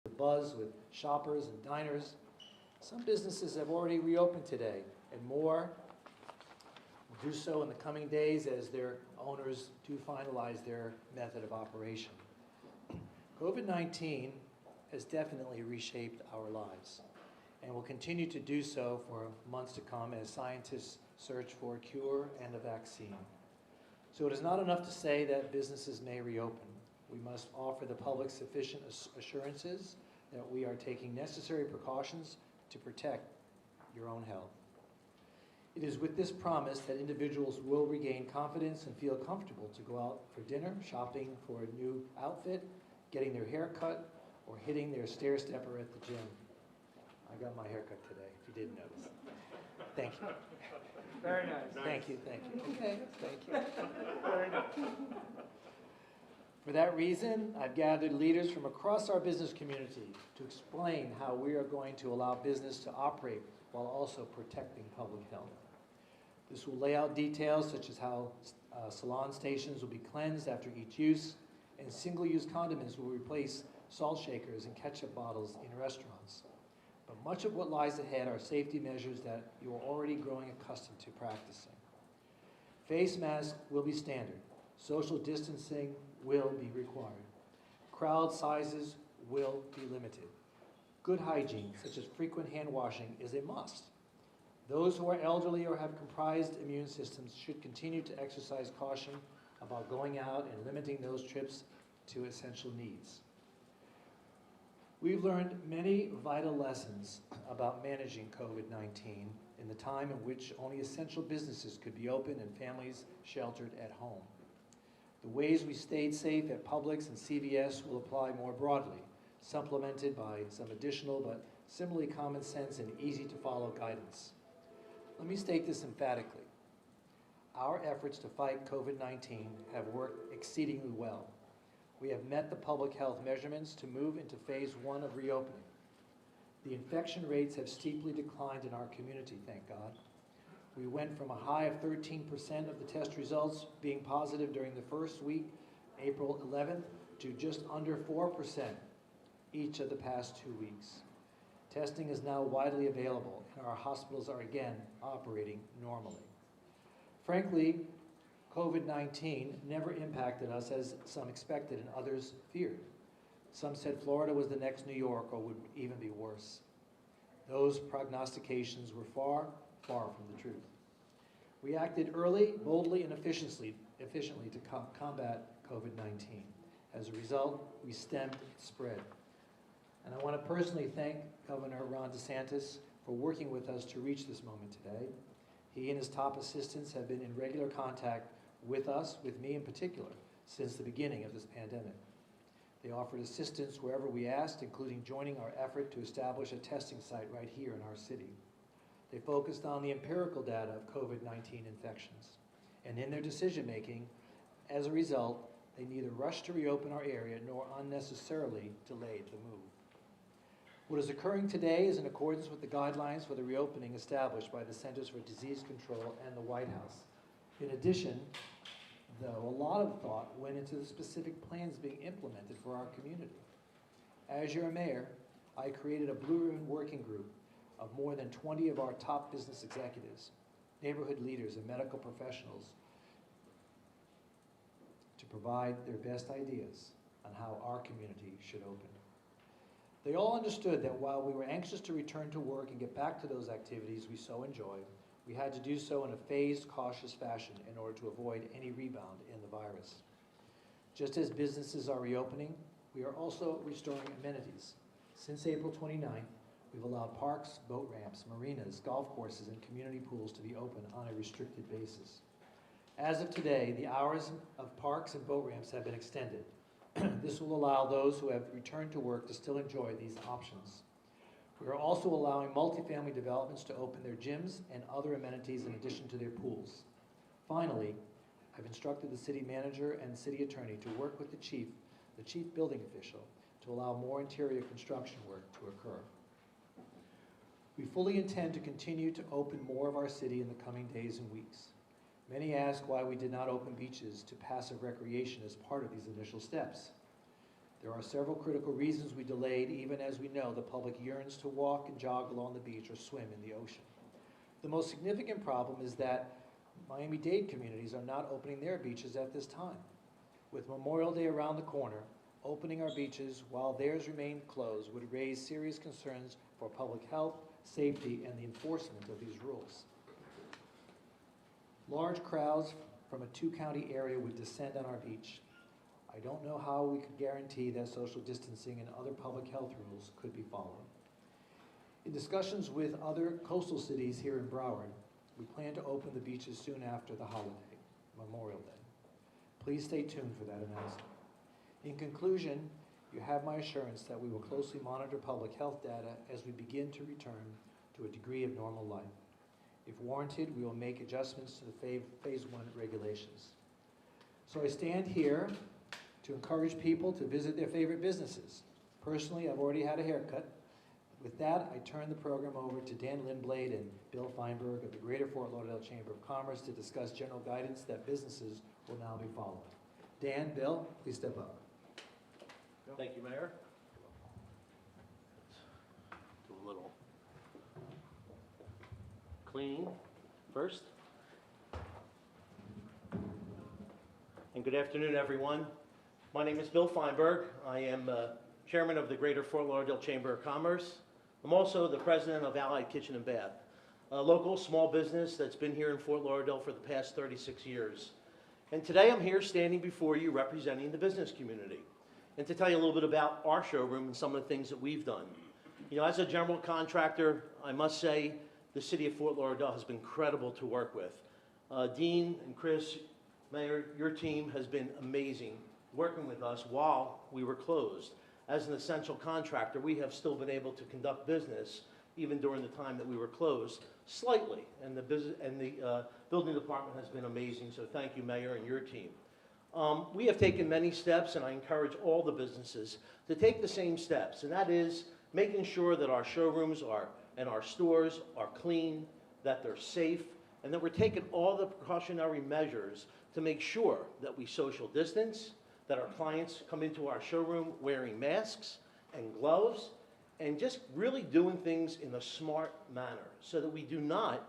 The buzz with shoppers and diners. Some businesses have already reopened today, and more will do so in the coming days as their owners do finalize their method of operation. COVID-19 has definitely reshaped our lives and will continue to do so for months to come as scientists search for a cure and a vaccine. So it is not enough to say that businesses may reopen. We must offer the public sufficient assurances that we are taking necessary precautions to protect your own health. It is with this promise that individuals will regain confidence and feel comfortable to go out for dinner, shopping for a new outfit, getting their hair cut, or hitting their stair stepper at the gym. I got my haircut today, if you didn't notice. Thank you. Very nice. Thank you, thank you. Okay, thank you. Very nice. For that reason, I've gathered leaders from across our business community to explain how we are going to allow business to operate while also protecting public health. This will lay out details such as how salon stations will be cleansed after each use, and single-use condiments will replace salt shakers and ketchup bottles in restaurants. But much of what lies ahead are safety measures that you are already growing accustomed to practicing. Face masks will be standard. Social distancing will be required. Crowd sizes will be limited. Good hygiene, such as frequent hand washing, is a must. Those who are elderly or have compromised immune systems should continue to exercise caution about going out and limiting those trips to essential needs. We've learned many vital lessons about managing COVID-19 in the time in which only essential businesses could be open and families sheltered at home. The ways we stayed safe at Publix and CVS will apply more broadly, supplemented by some additional but similarly common sense and easy to follow guidance. Let me state this emphatically. Our efforts to fight COVID-19 have worked exceedingly well. We have met the public health measurements to move into phase 1 of reopening. The infection rates have steeply declined in our community, thank God. We went from a high of 13% of the test results being positive during the first week, April 11th, to just under 4% each of the past 2 weeks. Testing is now widely available, and our hospitals are again operating normally. Frankly, COVID-19 never impacted us as some expected and others feared. Some said Florida was the next New York or would even be worse. Those prognostications were far, far from the truth. We acted early, boldly, and efficiently to combat COVID-19. As a result, we stemmed its spread. And I want to personally thank Governor Ron DeSantis for working with us to reach this moment today. He and his top assistants have been in regular contact with us, with me in particular, since the beginning of this pandemic. They offered assistance wherever we asked, including joining our effort to establish a testing site right here in our city. They focused on the empirical data of COVID-19 infections. And in their decision-making, as a result, they neither rushed to reopen our area nor unnecessarily delayed the move. What is occurring today is in accordance with the guidelines for the reopening established by the Centers for Disease Control and the White House. In addition, though, a lot of thought went into the specific plans being implemented for our community. As your mayor, I created a Blue Ribbon working group of more than 20 of our top business executives, neighborhood leaders, and medical professionals to provide their best ideas on how our community should open. They all understood that while we were anxious to return to work and get back to those activities we so enjoyed, we had to do so in a phased, cautious fashion in order to avoid any rebound in the virus. Just as businesses are reopening, we are also restoring amenities. Since April 29th, we've allowed parks, boat ramps, marinas, golf courses, and community pools to be open on a restricted basis. As of today, the hours of parks and boat ramps have been extended. This will allow those who have returned to work to still enjoy these options. We are also allowing multifamily developments to open their gyms and other amenities in addition to their pools. Finally, I've instructed the city manager and city attorney to work with the chief building official, to allow more interior construction work to occur. We fully intend to continue to open more of our city in the coming days and weeks. Many ask why we did not open beaches to passive recreation as part of these initial steps. There are several critical reasons we delayed, even as we know the public yearns to walk and jog along the beach or swim in the ocean. The most significant problem is that Miami-Dade communities are not opening their beaches at this time. With Memorial Day around the corner, opening our beaches while theirs remain closed would raise serious concerns for public health, safety, and the enforcement of these rules. Large crowds from a two-county area would descend on our beach. I don't know how we could guarantee that social distancing and other public health rules could be followed. In discussions with other coastal cities here in Broward, we plan to open the beaches soon after the holiday, Memorial Day. Please stay tuned for that announcement. In conclusion, you have my assurance that we will closely monitor public health data as we begin to return to a degree of normal life. If warranted, we will make adjustments to the Phase 1 regulations. So I stand here to encourage people to visit their favorite businesses. Personally, I've already had a haircut. With that, I turn the program over to Dan Lindblade and Bill Feinberg of the Greater Fort Lauderdale Chamber of Commerce to discuss general guidance that businesses will now be following. Dan, Bill, please step up. Thank you, Mayor. Do a little cleaning first. And good afternoon, everyone. My name is Bill Feinberg. I am Chairman of the Greater Fort Lauderdale Chamber of Commerce. I'm also the President of Allied Kitchen and Bath, a local small business that's been here in Fort Lauderdale for the past 36 years. And today I'm here standing before you representing the business community and to tell you a little bit about our showroom and some of the things that we've done. You know, as a general contractor, I must say the city of Fort Lauderdale has been incredible to work with. Dean and Chris, Mayor, your team has been amazing working with us while we were closed. As an essential contractor, we have still been able to conduct business even during the time that we were closed, slightly, and the building department has been amazing, so thank you, Mayor, and your team. We have taken many steps, and I encourage all the businesses to take the same steps, and that is making sure that our showrooms and our stores are clean, that they're safe, and that we're taking all the precautionary measures to make sure that we social distance, that our clients come into our showroom wearing masks and gloves, and just really doing things in a smart manner so that we do not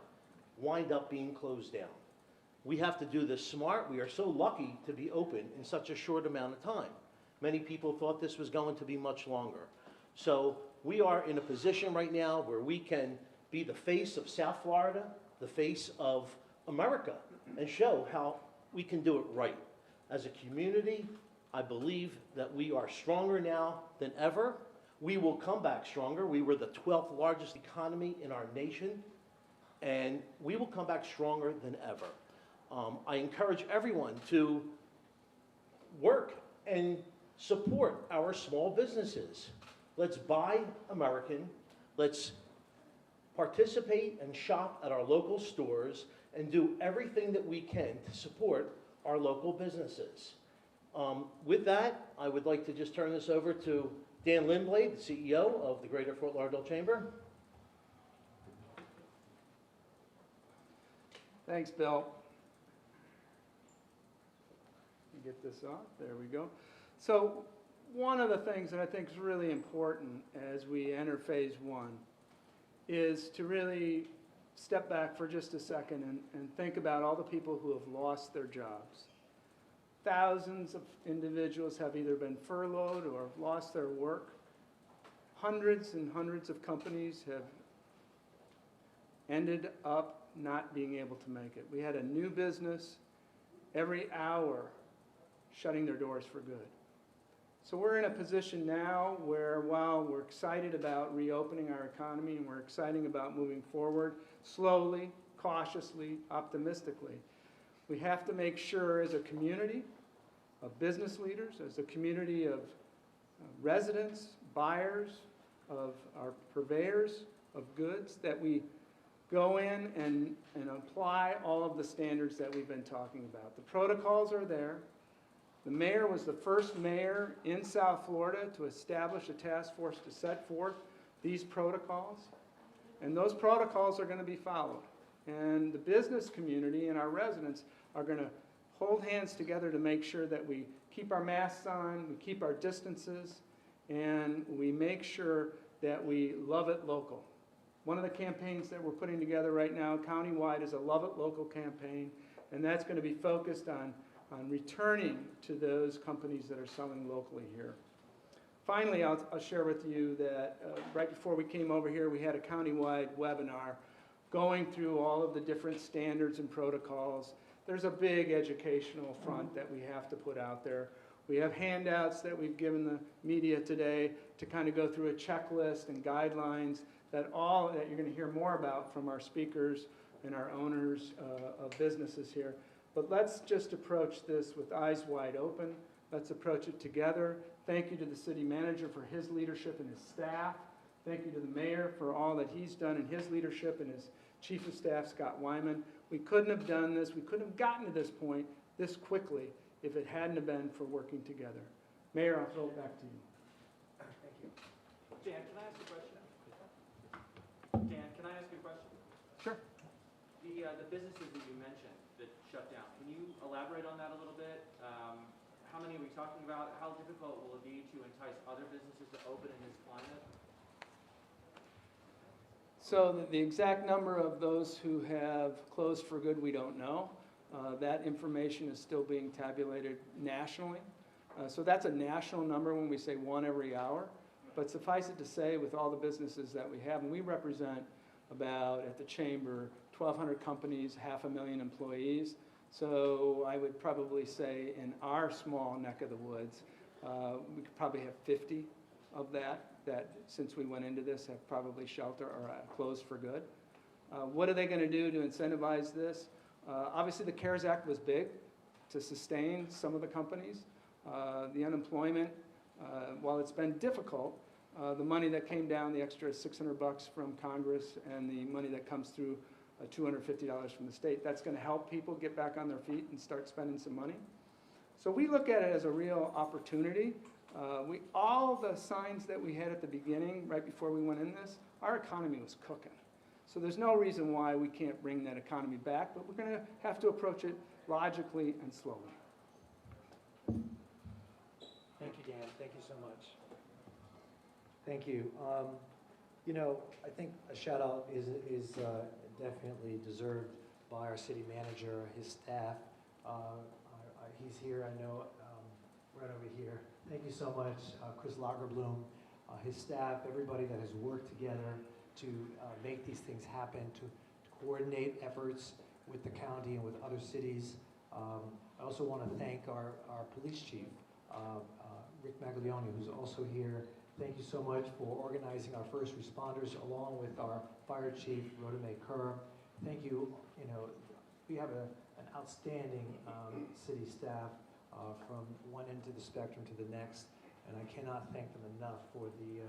wind up being closed down. We have to do this smart. We are so lucky to be open in such a short amount of time. Many people thought this was going to be much longer. So we are in a position right now where we can be the face of South Florida, the face of America, and show how we can do it right. As a community, I believe that we are stronger now than ever. We will come back stronger. We were the 12th largest economy in our nation, and we will come back stronger than ever. I encourage everyone to work and support our small businesses. Let's buy American. Let's participate and shop at our local stores and do everything that we can to support our local businesses. With that, I would like to just turn this over to Dan Lindblade, the CEO of the Greater Fort Lauderdale Chamber. Thanks, Bill. Let me get this off. There we go. So one of the things that I think is really important as we enter Phase 1 is to really step back for just a second and think about all the people who have lost their jobs. Thousands of individuals have either been furloughed or have lost their work. Hundreds and hundreds of companies have ended up not being able to make it. We had a new business every hour shutting their doors for good. So we're in a position now where, while we're excited about reopening our economy and we're excited about moving forward slowly, cautiously, optimistically, we have to make sure as a community of business leaders, as a community of residents, buyers, of our purveyors of goods, that we go in and apply all of the standards that we've been talking about. The protocols are there. The mayor was the first mayor in South Florida to establish a task force to set forth these protocols. And those protocols are going to be followed. And the business community and our residents are going to hold hands together to make sure that we keep our masks on, we keep our distances, and we make sure that we love it local. One of the campaigns that we're putting together right now, countywide, is a Love It Local campaign, and that's going to be focused on returning to those companies that are selling locally here. Finally, I'll share with you that right before we came over here, we had a countywide webinar going through all of the different standards and protocols. There's a big educational front that we have to put out there. We have handouts that we've given the media today to kind of go through a checklist and guidelines that you're going to hear more about from our speakers and our owners of businesses here. But let's just approach this with eyes wide open. Let's approach it together. Thank you to the city manager for his leadership and his staff. Thank you to the mayor for all that he's done in his leadership and his chief of staff, Scott Wyman. We couldn't have done this, we couldn't have gotten to this point this quickly if it hadn't have been for working together. Mayor, I'll throw it back to you. Thank you. Dan, can I ask a question? Dan, can I ask you a question? Sure. The businesses that you mentioned that shut down, can you elaborate on that a little bit? How many are we talking about? How difficult will it be to entice other businesses to open in this climate? So the exact number of those who have closed for good, we don't know. That information is still being tabulated nationally. So that's a national number when we say 1 every hour. But suffice it to say, with all the businesses that we have, and we represent about, at the chamber, 1,200 companies, 500,000 employees. So I would probably say in our small neck of the woods, we could probably have 50 of that since we went into this have probably shelter or closed for good. What are they going to do to incentivize this? Obviously the CARES Act was big to sustain some of the companies. The unemployment, while it's been difficult, the money that came down, the extra $600 from Congress and the money that comes through $250 from the state, that's going to help people get back on their feet and start spending some money. So we look at it as a real opportunity. All the signs that we had at the beginning, right before we went in this, our economy was cooking. So there's no reason why we can't bring that economy back, but we're going to have to approach it logically and slowly. Thank you, Dan. Thank you so much. Thank you. You know, I think a shout out is definitely deserved by our city manager, his staff. He's here, I know, right over here. Thank you so much, Chris Lagerbloom, his staff, everybody that has worked together to make these things happen, to coordinate efforts with the county and with other cities. I also want to thank our police chief, Rick Maglione, who's also here. Thank you so much for organizing our first responders along with our fire chief, Rhoda May Kerr. Thank you. You know, we have an outstanding city staff from one end of the spectrum to the next, and I cannot thank them enough for the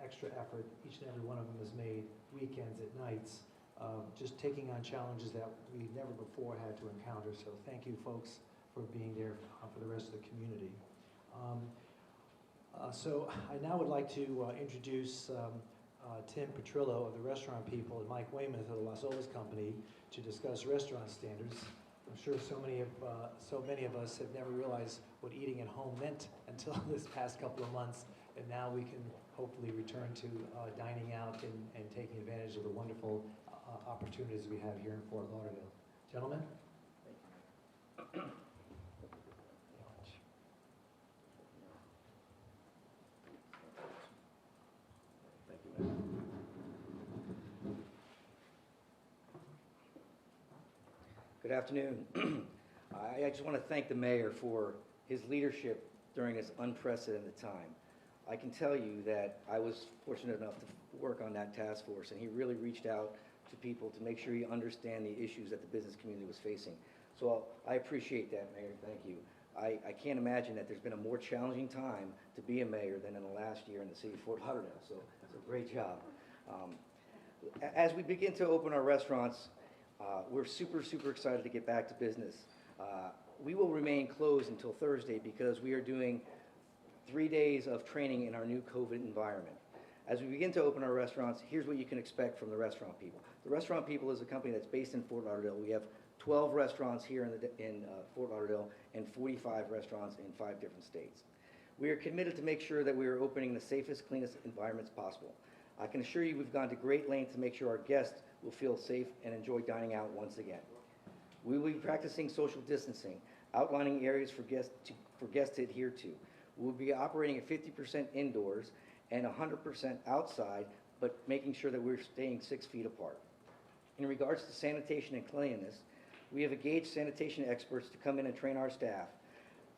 extra effort each and every one of them has made, weekends, at nights, just taking on challenges that we never before had to encounter. So thank you, folks, for being there for the rest of the community. So I now would like to introduce Tim Petrillo of the Restaurant People and Mike Weymouth of the Las Olas Company to discuss restaurant standards. I'm sure so many of us have never realized what eating at home meant until this past couple of months, and now we can hopefully return to dining out and taking advantage of the wonderful opportunities we have here in Fort Lauderdale. Gentlemen? Good afternoon. I just want to thank the mayor for his leadership during this unprecedented time. I can tell you that I was fortunate enough to work on that task force, and he really reached out to people to make sure he understand the issues that the business community was facing. So I appreciate that, Mayor. Thank you. I can't imagine that there's been a more challenging time to be a mayor than in the last year in the city of Fort Lauderdale, so it's a great job. As we begin to open our restaurants, we're super excited to get back to business. We will remain closed until Thursday because we are doing 3 days of training in our new COVID environment. As we begin to open our restaurants, here's what you can expect from the Restaurant People. The Restaurant People is a company that's based in Fort Lauderdale. We have 12 restaurants here in Fort Lauderdale, and 45 restaurants in 5 different states. We are committed to make sure that we are opening the safest, cleanest environments possible. I can assure you we've gone to great lengths to make sure our guests will feel safe and enjoy dining out once again. We will be practicing social distancing, outlining areas for guests to adhere to. We will be operating at 50% indoors and 100% outside, but making sure that we're staying 6 feet apart. In regards to sanitation and cleanliness, we have engaged sanitation experts to come in and train our staff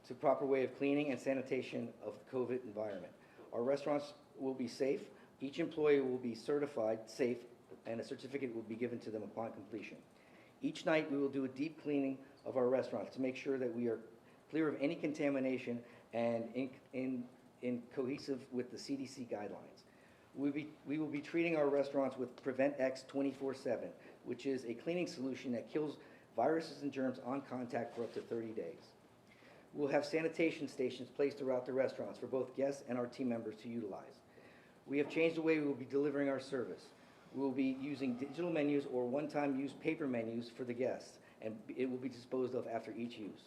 to proper way of cleaning and sanitation of the COVID environment. Our restaurants will be safe. Each employee will be certified safe, and a certificate will be given to them upon completion. Each night, we will do a deep cleaning of our restaurants to make sure that we are clear of any contamination and in cohesive with the CDC guidelines. We will be treating our restaurants with Prevent X 24/7, which is a cleaning solution that kills viruses and germs on contact for up to 30 days. We'll have sanitation stations placed throughout the restaurants for both guests and our team members to utilize. We have changed the way we will be delivering our service. We will be using digital menus or one-time use paper menus for the guests, and it will be disposed of after each use.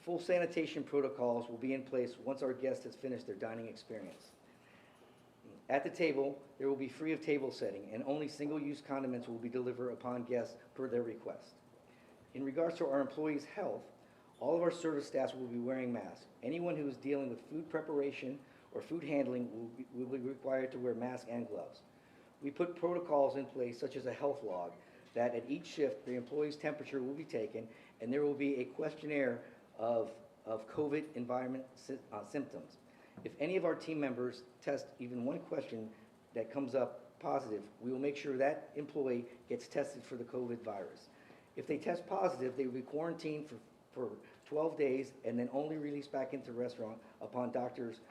Full sanitation protocols will be in place once our guest has finished their dining experience. At the table, there will be free of table setting, and only single-use condiments will be delivered upon guests per their request. In regards to our employees' health, all of our service staff will be wearing masks. Anyone who is dealing with food preparation or food handling will be required to wear masks and gloves. We put protocols in place, such as a health log, that at each shift, the employee's temperature will be taken, and there will be a questionnaire of COVID environment symptoms. If any of our team members test even one question that comes up positive, we will make sure that employee gets tested for the COVID virus. If they test positive, they will be quarantined for 12 days and then only released back into the restaurant upon doctor's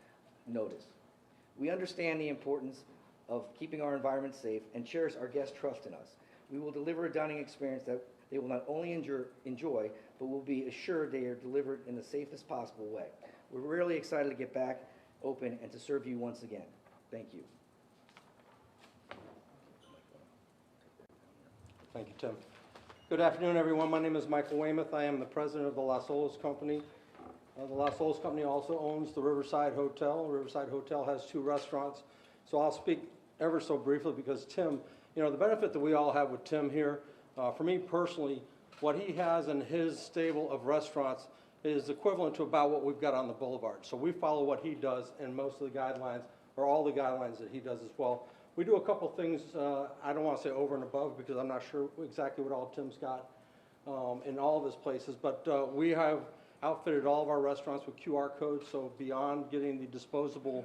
notice. We understand the importance of keeping our environment safe and cherish our guests' trust in us. We will deliver a dining experience that they will not only enjoy, but will be assured they are delivered in the safest possible way. We're really excited to get back open and to serve you once again. Thank you. Thank you, Tim. Good afternoon, everyone. My name is Michael Weymouth. I am the president of the Las Olas Company. The Las Olas Company also owns the Riverside Hotel. Riverside Hotel has 2 restaurants. So I'll speak ever so briefly because Tim, the benefit that we all have with Tim here, for me personally, what he has in his stable of restaurants is equivalent to about what we've got on the boulevard. So we follow what he does and most of the guidelines, or all the guidelines that he does as well. We do a couple things, I don't want to say over and above because I'm not sure exactly what all Tim's got in all of his places, but we have outfitted all of our restaurants with QR codes, so beyond getting the disposable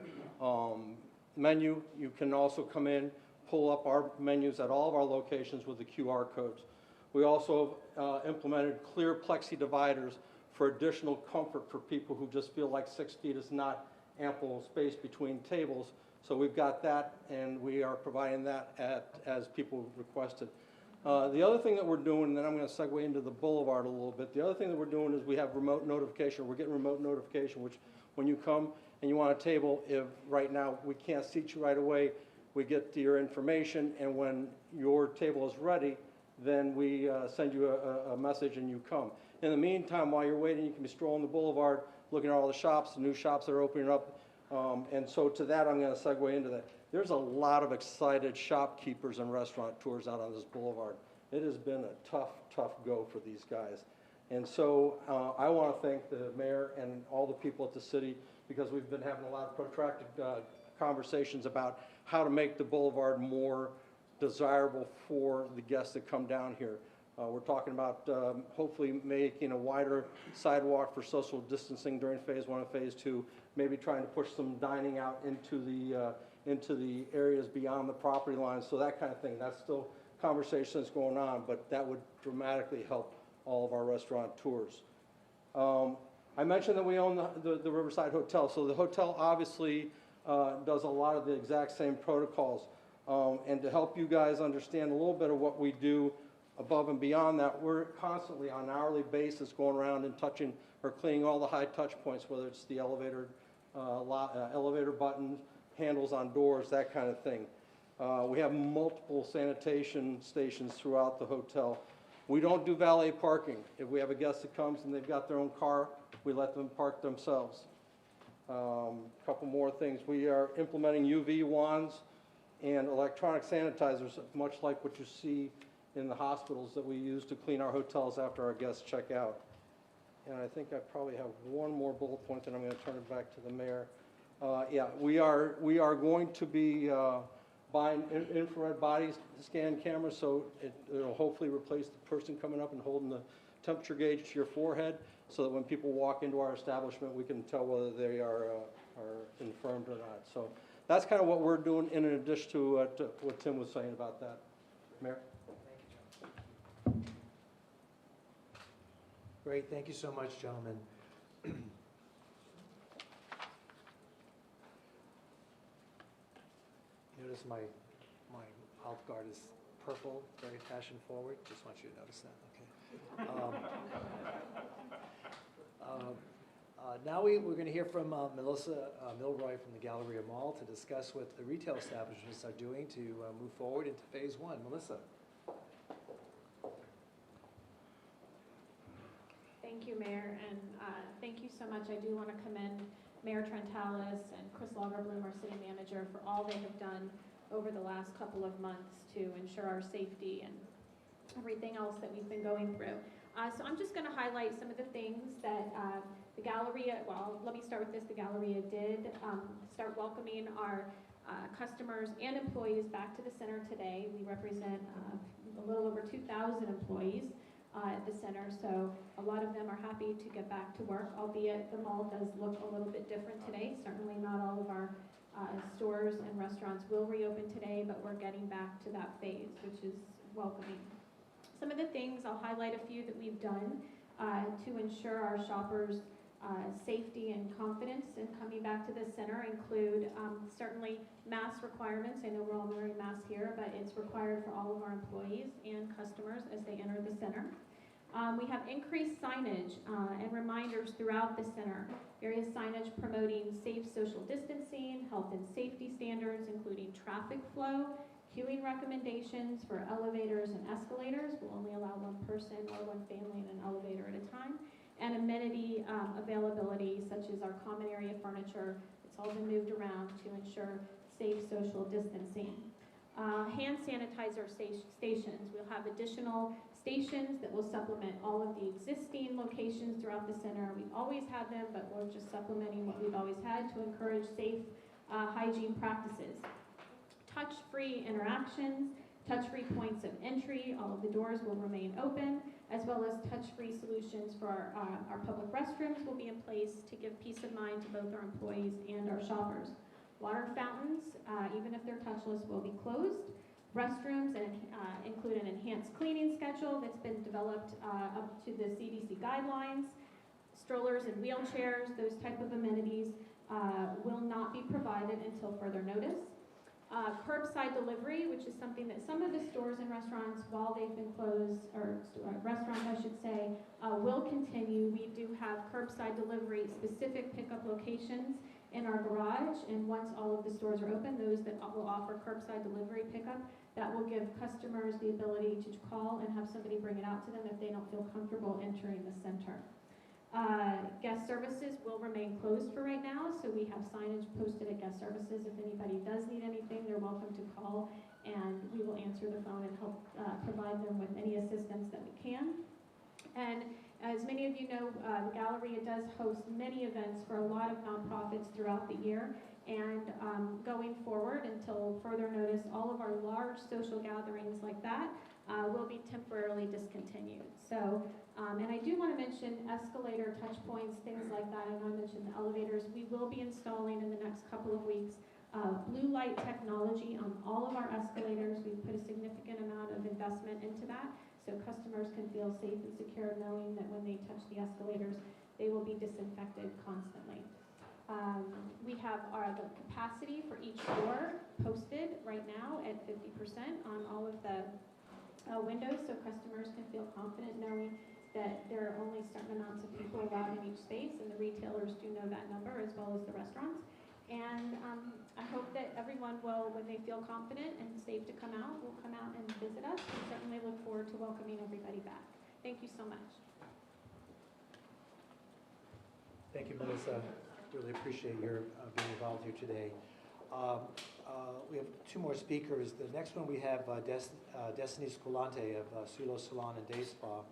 menu, you can also come in, pull up our menus at all of our locations with the QR codes. We also implemented clear plexi dividers for additional comfort for people who just feel like 6 feet is not ample space between tables. So we've got that, and we are providing that as people requested. The other thing that we're doing, and then I'm going to segue into the boulevard a little bit. The other thing that we're doing is we have remote notification. We're getting remote notification, which when you come and you want a table, if right now we can't seat you right away, we get your information, and when your table is ready, then we send you a message and you come. In the meantime, while you're waiting, you can be strolling the boulevard, looking at all the shops, the new shops that are opening up. And so to that, I'm going to segue into that. There's a lot of excited shopkeepers and restaurateurs out on this boulevard. It has been a tough, tough go for these guys. And so I want to thank the mayor and all the people at the city because we've been having a lot of protracted conversations about how to make the boulevard more desirable for the guests that come down here. We're talking about hopefully making a wider sidewalk for social distancing during phase 1 and phase 2, maybe trying to push some dining out into the areas beyond the property lines, so that kind of thing. That's still conversation that's going on, but that would dramatically help all of our restaurateurs. I mentioned that we own the Riverside Hotel, so the hotel obviously does a lot of the exact same protocols. And to help you guys understand a little bit of what we do above and beyond that, we're constantly on an hourly basis going around and touching or cleaning all the high touch points, whether it's the elevator buttons, handles on doors, that kind of thing. We have multiple sanitation stations throughout the hotel. We don't do valet parking. If we have a guest that comes and they've got their own car, we let them park themselves. Couple more things. We are implementing UV wands and electronic sanitizers, much like what you see in the hospitals that we use to clean our hotels after our guests check out. And I think I probably have one more bullet point, and I'm going to turn it back to the mayor. Yeah, we are going to be buying infrared body scan cameras, so it'll hopefully replace the person coming up and holding the temperature gauge to your forehead, so that when people walk into our establishment, we can tell whether they are infirmed or not. So that's kind of what we're doing in addition to what Tim was saying about that. Mayor? Great, thank you so much, gentlemen. Notice my mouth guard is purple, very fashion forward. Just want you to notice that, okay? Now we're going to hear from Melissa Milroy from the Galleria Mall to discuss what the retail establishments are doing to move forward into phase one. Melissa. Thank you, Mayor, and thank you so much. I do want to commend Mayor Trantalis and Chris Lauderdale, our city manager, for all they have done over the last couple of months to ensure our safety and everything else that we've been going through. So I'm just going to highlight some of the things that the Galleria, well, let me start with this. The Galleria did start welcoming our customers and employees back to the center today. We represent a little over 2,000 employees at the center, so a lot of them are happy to get back to work, albeit the mall does look a little bit different today. Certainly not all of our stores and restaurants will reopen today, but we're getting back to that phase, which is welcoming. Some of the things, I'll highlight a few that we've done to ensure our shoppers' safety and confidence in coming back to the center include certainly mask requirements. I know we're all wearing masks here, but it's required for all of our employees and customers as they enter the center. We have increased signage and reminders throughout the center, various signage promoting safe social distancing, health and safety standards, including traffic flow, queuing recommendations for elevators and escalators. We'll only allow one person or one family in an elevator at a time. And amenity availability, such as our common area furniture. It's all been moved around to ensure safe social distancing. Hand sanitizer stations. We'll have additional stations that will supplement all of the existing locations throughout the center. We've always had them, but we're just supplementing what we've always had to encourage safe hygiene practices. Touch-free interactions, touch-free points of entry. All of the doors will remain open, as well as touch-free solutions for our public restrooms will be in place to give peace of mind to both our employees and our shoppers. Water fountains, even if they're touchless, will be closed. Restrooms include an enhanced cleaning schedule that's been developed up to the CDC guidelines. Strollers and wheelchairs, those type of amenities will not be provided until further notice. Curbside delivery, which is something that some of the stores and restaurants, while they've been closed, or restaurants I should say, will continue. We do have curbside delivery specific pickup locations in our garage, and once all of the stores are open, those that will offer curbside delivery pickup, that will give customers the ability to call and have somebody bring it out to them if they don't feel comfortable entering the center. Guest services will remain closed for right now, so we have signage posted at guest services. If anybody does need anything, they're welcome to call, and we will answer the phone and help provide them with any assistance that we can. And as many of you know, the Galleria does host many events for a lot of nonprofits throughout the year, and going forward until further notice, all of our large social gatherings like that will be temporarily discontinued. So, and I do want to mention escalator touch points, things like that. I know I mentioned the elevators. We will be installing in the next couple of weeks blue light technology on all of our escalators. We've put a significant amount of investment into that, so customers can feel safe and secure knowing that when they touch the escalators, they will be disinfected constantly. We have the capacity for each floor posted right now at 50% on all of the windows, so customers can feel confident knowing that there are only certain amounts of people allowed in each space, and the retailers do know that number as well as the restaurants. And I hope that everyone will, when they feel confident and safe to come out, will come out and visit us. We certainly look forward to welcoming everybody back. Thank you so much. Thank you, Melissa. Really appreciate your being involved here today. We have two more speakers. The next one we have Destiny Scolante of Sulo Salon and Day Spa,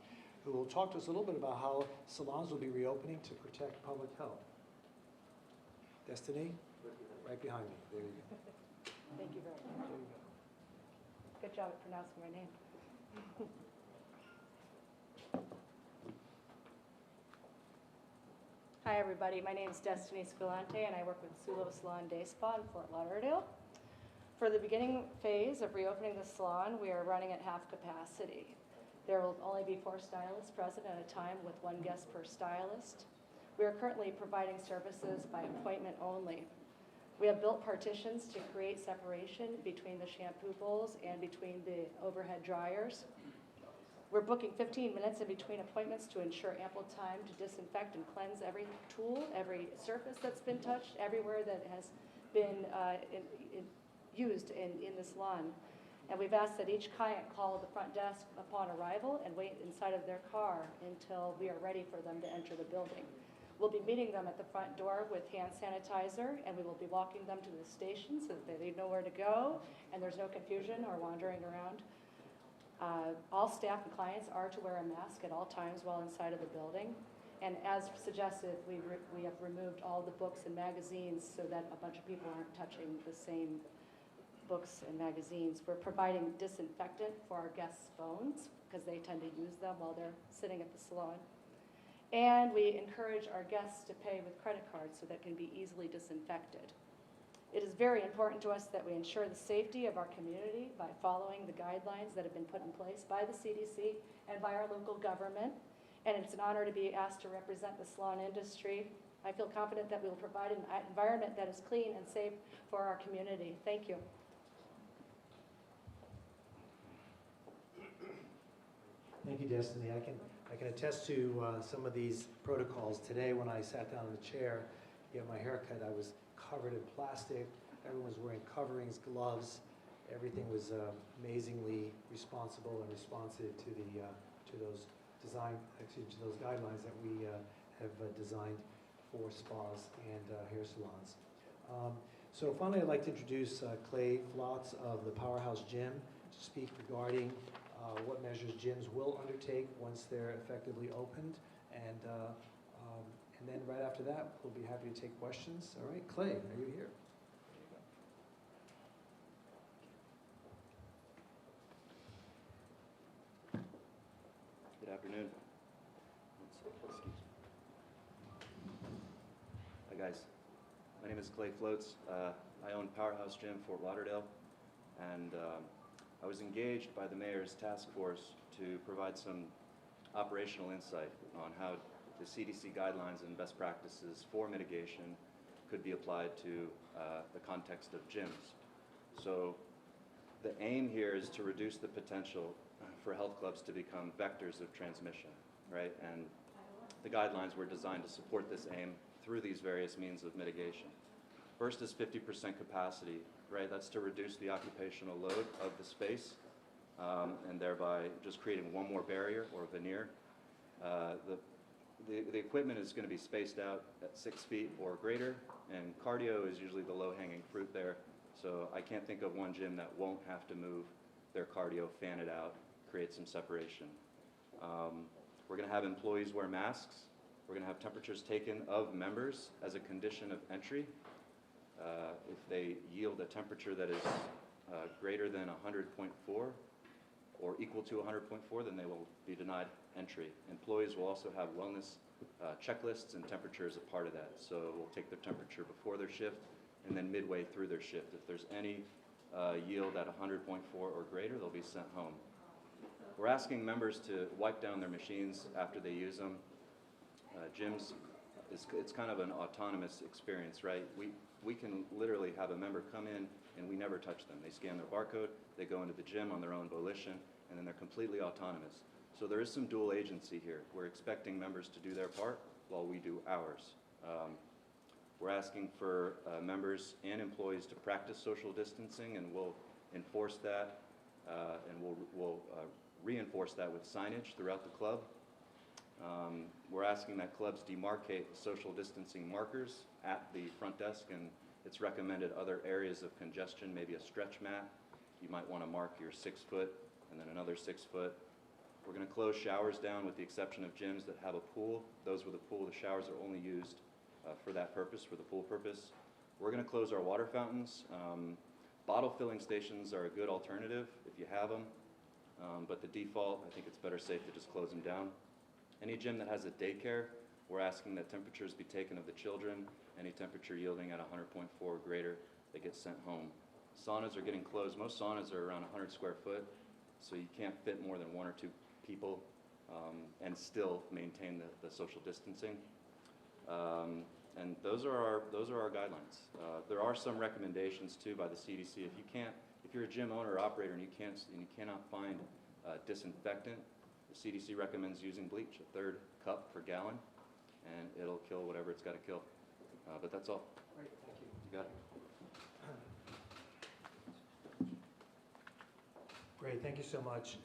who will talk to us a little bit about how salons will be reopening to protect public health. Destiny, right behind me. There you go. Thank you very There much. you go. Good job at pronouncing my name. Hi, everybody. My name is Destiny Scolante, and I work with Sulo Salon Day Spa in Fort Lauderdale. For the beginning phase of reopening the salon, we are running at half capacity. There will only be 4 stylists present at a time with 1 guest per stylist. We are currently providing services by appointment only. We have built partitions to create separation between the shampoo bowls and between the overhead dryers. We're booking 15 minutes in between appointments to ensure ample time to disinfect and cleanse every tool, every surface that's been touched, everywhere that has been used in the salon. And we've asked that each client call the front desk upon arrival and wait inside of their car until we are ready for them to enter the building. We'll be meeting them at the front door with hand sanitizer, and we will be walking them to the station so that they know where to go and there's no confusion or wandering around. All staff and clients are to wear a mask at all times while inside of the building. And as suggested, we have removed all the books and magazines so that a bunch of people aren't touching the same books and magazines. We're providing disinfectant for our guests' phones because they tend to use them while they're sitting at the salon. And we encourage our guests to pay with credit cards so that can be easily disinfected. It is very important to us that we ensure the safety of our community by following the guidelines that have been put in place by the CDC and by our local government. And it's an honor to be asked to represent the salon industry. I feel confident that we will provide an environment that is clean and safe for our community. Thank you. Thank you, Destiny. I can attest to some of these protocols. Today, when I sat down in the chair to get my haircut, I was covered in plastic. Everyone was wearing coverings, gloves. Everything was amazingly responsible and responsive to those guidelines that we have designed for spas and hair salons. So finally, I'd like to introduce Clay Flotz of the Powerhouse Gym to speak regarding what measures gyms will undertake once they're effectively opened. And then right after that, we'll be happy to take questions. All right, Clay, are you here? Good afternoon. Excuse me. Hi guys, my name is Clay Floats. I own Powerhouse Gym, Fort Lauderdale, and I was engaged by the mayor's task force to provide some operational insight on how the CDC guidelines and best practices for mitigation could be applied to the context of gyms. So the aim here is to reduce the potential for health clubs to become vectors of transmission, right? And the guidelines were designed to support this aim through these various means of mitigation. First is 50% capacity, right? That's to reduce the occupational load of the space and thereby just creating one more barrier or veneer. The equipment is going to be spaced out at 6 feet or greater, and cardio is usually the low-hanging fruit there. So I can't think of one gym that won't have to move their cardio, fan it out, create some separation. We're going to have employees wear masks. We're going to have temperatures taken of members as a condition of entry. If they yield a temperature that is greater than 100.4 or equal to 100.4, then they will be denied entry. Employees will also have wellness checklists, and temperature is a part of that. So we'll take their temperature before their shift and then midway through their shift. If there's any yield at 100.4 or greater, they'll be sent home. We're asking members to wipe down their machines after they use them. Gyms, it's kind of an autonomous experience, right? We can literally have a member come in and we never touch them. They scan their barcode, they go into the gym on their own volition, and then they're completely autonomous. So there is some dual agency here. We're expecting members to do their part while we do ours. We're asking for members and employees to practice social distancing, and we'll enforce that, and we'll reinforce that with signage throughout the club. We're asking that clubs demarcate social distancing markers at the front desk, and it's recommended other areas of congestion, maybe a stretch mat. You might want to mark your 6 foot and then another 6 foot. We're going to close showers down with the exception of gyms that have a pool. Those with a pool, the showers are only used for that purpose, for the pool purpose. We're going to close our water fountains. Bottle filling stations are a good alternative if you have them, but the default, I think it's better safe to just close them down. Any gym that has a daycare, we're asking that temperatures be taken of the children. Any temperature yielding at 100.4 or greater, they get sent home. Saunas are getting closed. Most saunas are around 100 square foot, so you can't fit more than 1 or 2 people and still maintain the social distancing. And those are our guidelines. There are some recommendations too by the CDC. If you're a gym owner or operator and you cannot find disinfectant, the CDC recommends using bleach, a 1/3 cup per gallon, and it'll kill whatever it's got to kill. But that's all. Great, thank you. You got it. Great, thank you so much.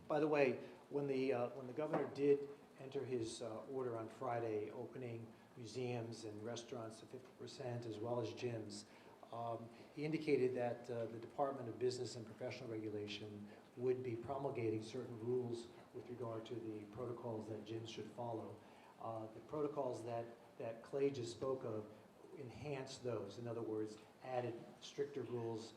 By the way, when the governor did enter his order on Friday, opening museums and restaurants to 50% as well as gyms, he indicated that the Department of Business and Professional Regulation would be promulgating certain rules with regard to the protocols that gyms should follow. The protocols that Clay just spoke of enhanced those. In other words, added stricter rules,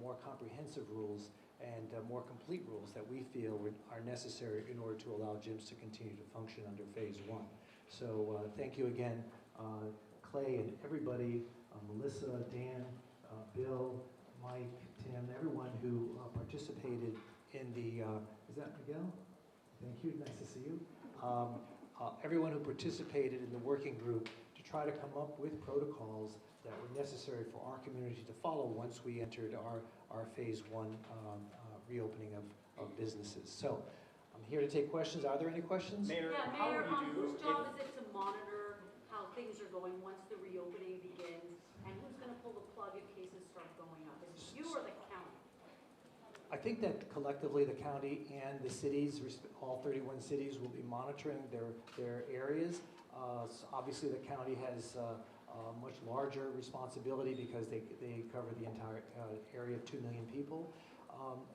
more comprehensive rules, and more complete rules that we feel are necessary in order to allow gyms to continue to function under Phase 1. So thank you again, Clay and everybody, Melissa, Dan, Bill, Mike, Tim, everyone who participated in the, is that Miguel? Thank you, nice to see you. Everyone who participated in the working group to try to come up with protocols that were necessary for our community to follow once we entered our Phase 1 reopening of businesses. So I'm here to take questions. Are there any questions? Mayor, Yeah, how Mayor, would you do whose if- job is it to monitor how things are going once the reopening begins? And who's gonna pull the plug if cases start going up? Is it you or the county? I think that collectively the county and the cities, all 31 cities, will be monitoring their areas. So obviously the county has a much larger responsibility because they cover the entire area of 2 million people.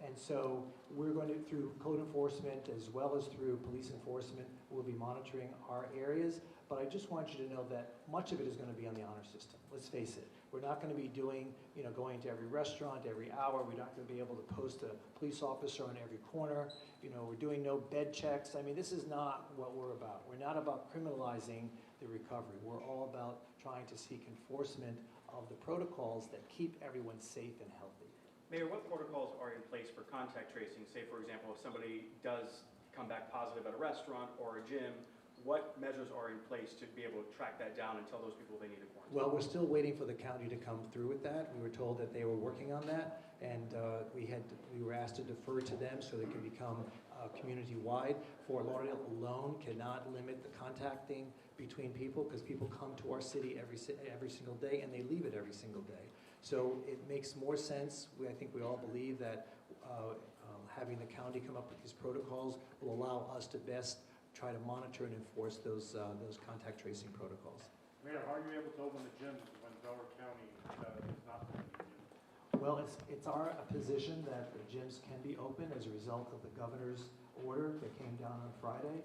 And so we're going to, through code enforcement as well as through police enforcement, we'll be monitoring our areas. But I just want you to know that much of it is going to be on the honor system. Let's face it. We're not going to be doing, going to every restaurant every hour. We're not going to be able to post a police officer on every corner. We're doing no bed checks. I mean, this is not what we're about. We're not about criminalizing the recovery. We're all about trying to seek enforcement of the protocols that keep everyone safe and healthy. Mayor, what protocols are in place for contact tracing? Say, for example, if somebody does come back positive at a restaurant or a gym, what measures are in place to be able to track that down and tell those people they need to quarantine? Well, we're still waiting for the county to come through with that. We were told that they were working on that, and we were asked to defer to them so it can become community-wide. Fort Lauderdale alone cannot limit the contacting between people because people come to our city every single day and they leave it every single day. So it makes more sense. I think we all believe that having the county come up with these protocols will allow us to best try to monitor and enforce those contact tracing protocols. Mayor, how are you able to open the gyms when Delaware County is not opening the gyms? Well, it's our position that the gyms can be open as a result of the governor's order that came down on Friday.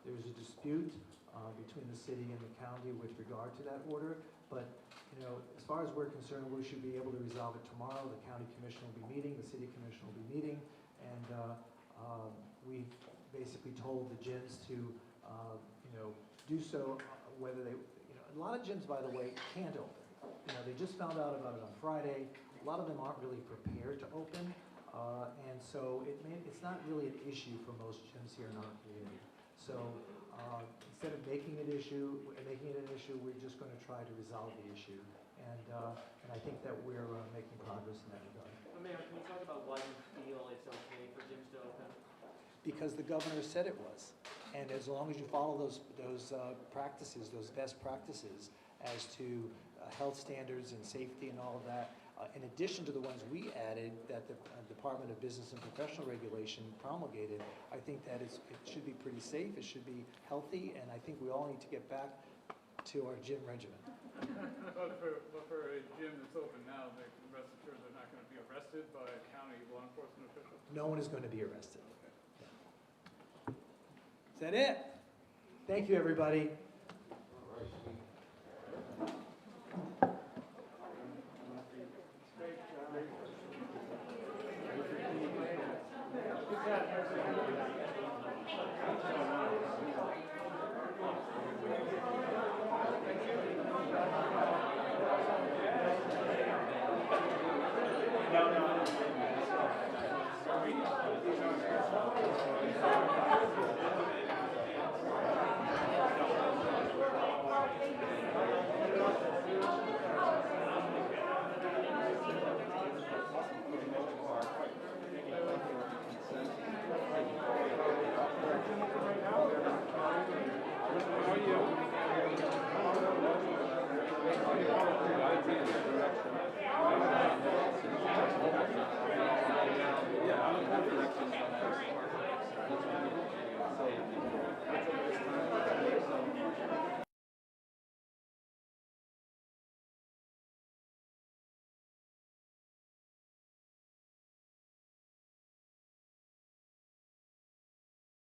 There was a dispute between the city and the county with regard to that order, but as far as we're concerned, we should be able to resolve it tomorrow. The county commission will be meeting, the city commission will be meeting, and we've basically told the gyms to, do so whether they, a lot of gyms, by the way, can't open. They just found out about it on Friday. A lot of them aren't really prepared to open, and so it's not really an issue for most gyms here in our community. So instead of making it an issue, we're just going to try to resolve the issue, and I think that we're making progress in that regard. Mayor, can you talk about why you feel it's okay for gyms to open? Because the governor said it was. And as long as you follow those practices, those best practices, as to health standards and safety and all of that. In addition to the ones we added that the Department of Business and Professional Regulation promulgated, I think that it should be pretty safe, it should be healthy, and I think we all need to get back to our gym regimen. But for a gym that's open now, they can rest assured they're not going to be arrested by a county law enforcement official? No one is going to be arrested. Is that it? Thank you, everybody. No,